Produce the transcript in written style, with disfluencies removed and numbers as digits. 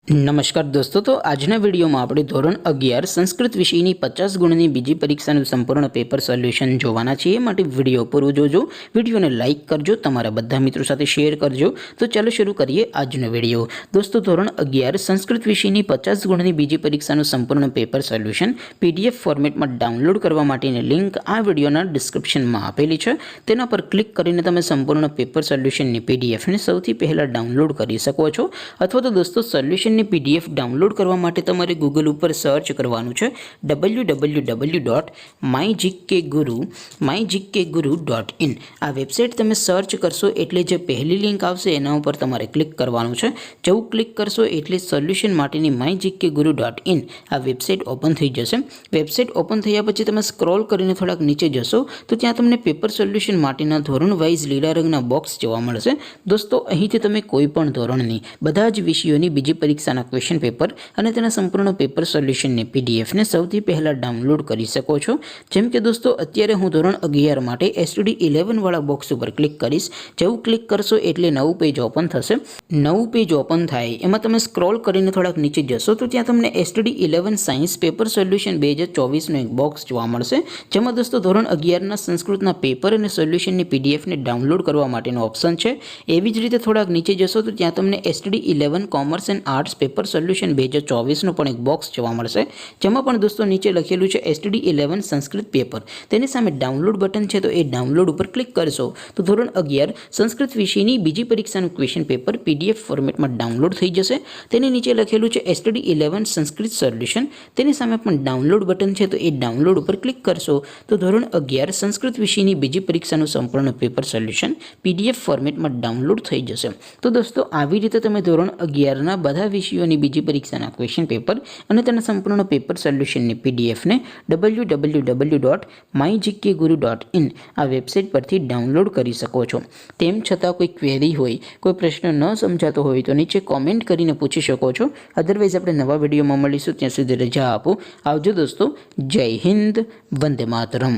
नमस्कार दोस्तों, तो आजना वीडियो में આપણે ધોરણ 11 સંસ્કૃત વિષયની 50 ગુણની બીજી પરીક્ષાનું સંપૂર્ણ પેપર સોલ્યુશન જોવાના છીએ। માટે વિડિયો પૂરો જોજો, વિડિયોને લાઈક કરજો, તમારા બધા મિત્રો સાથે શેર કરજો। તો ચાલો શરૂ કરીએ આજનો વિડિયો। દોસ્તો, ધોરણ 11 સંસ્કૃત વિષયની 50 ગુણની બીજી પરીક્ષાનું સંપૂર્ણ પેપર સોલ્યુશન PDF ફોર્મેટમાં ડાઉનલોડ કરવા માટેની લિંક આ વિડિયોના ડિસ્ક્રિપ્શનમાં આપેલી છે। તેના પર ક્લિક કરીને તમે સંપૂર્ણ પેપર સોલ્યુશનની PDF ને સૌથી પહેલા ડાઉનલોડ કરી શકો છો। અથવા તો દોસ્તો, સોલ્યુશન PDF डाउनलॉड करवा माटे तमारे गूगल पर सर्च करवानुं छे www.mygkguru.in। आ वेबसाइट तमे सर्च करशो एटले जे पहली लिंक आवशे एना उपर तमारे क्लिक करवानुं छे। जेवुं क्लिक करशो एटले सोल्यूशन माटेनी mygkguru.in आ वेबसाइट ओपन थई जशे। वेबसाइट ओपन थया पछी तमे स्क्रॉल करीने थोड़ाक नीचे जशो तो त्यां तमने पेपर सोल्यूशन माटेना धोरण वाइज लीला रंगना बॉक्स जोवा मळशे। दोस्तों, અહીંથી તમે કોઈ પણ ધોરણની બધા જ વિષયોની બીજી પરીક્ષાના ક્વેશ્ચન પેપર અને તેના સંપૂર્ણ પેપર સોલ્યુશનની PDF ને સૌથી પહેલા ડાઉનલોડ કરી શકો છો। જેમ કે દોસ્તો, અત્યારે હું ધોરણ 11 માટે STD 11 વાળા બોક્સ ઉપર ક્લિક કરીશ। જેવું ક્લિક કરશો એટલે નવું પેજ ઓપન થશે। નવું પેજ ઓપન થાય એમાં તમે સ્ક્રોલ કરીને થોડાક નીચે જશો તો ત્યાં તમને STD 11 સાયન્સ પેપર સોલ્યુશન 2024 નું એક બોક્સ જોવા મળશે। જેમાં દોસ્તો ધોરણ 11 ના સંસ્કૃતના પેપર અને સોલ્યુશનની PDF ને ડાઉનલોડ કરવા માટેનો ઓપ્શન છે। એવી જ રીતે થોડાક નીચે જશો તો ત્યાં તમને STD 11 commerce and arts paper solution 2024 નું પણ એક બોક્સ જોવા મળશે। જેમાં પણ દોસ્તો નીચે લખેલું છે STD 11 સંસ્કૃત પેપર। તેની સામે ડાઉનલોડ બટન છે તો એ ડાઉનલોડ ઉપર ક્લિક કરશો તો ધોરણ 11 સંસ્કૃત વિષયની બીજી પરીક્ષાનું ક્વેશ્ચન પેપર PDF ફોર્મેટમાં ડાઉનલોડ થઈ જશે। તેની નીચે લખેલું છે STD 11 સંસ્કૃત સોલ્યુશન। તેની સામે પણ ડાઉનલોડ બટન છે તો એ ડાઉનલોડ ઉપર ક્લિક કરશો તો ધોરણ 11 સંસ્કૃત વિષયની બીજી પરીક્ષાનું સંપૂર્ણ પેપર સોલ્યુશન PDF ફોર્મેટમાં ડાઉનલોડ થઈ જશે। તો દોસ્તો, આવી રીતે તમે ધોરણ 11 ના બધા વિષયોની બીજી પરીક્ષાના ક્વેશ્ચન પેપર અને તેના સંપૂર્ણ પેપર સોલ્યુશનની PDF ને www.mygkguru.in આ વેબસાઇટ પરથી ડાઉનલોડ કરી શકો છો। તેમ છતાં કોઈ ક્વેરી હોય, કોઈ પ્રશ્ન ન સમજાતો હોય તો નીચે કોમેન્ટ કરીને પૂછી શકો છો। અધરવાઇઝ આપણે નવા વિડીયોમાં મળીશું, ત્યાં સુધી રજા આપો। આવજો દોસ્તો, જય હિન્દ, વંદે માતરમ।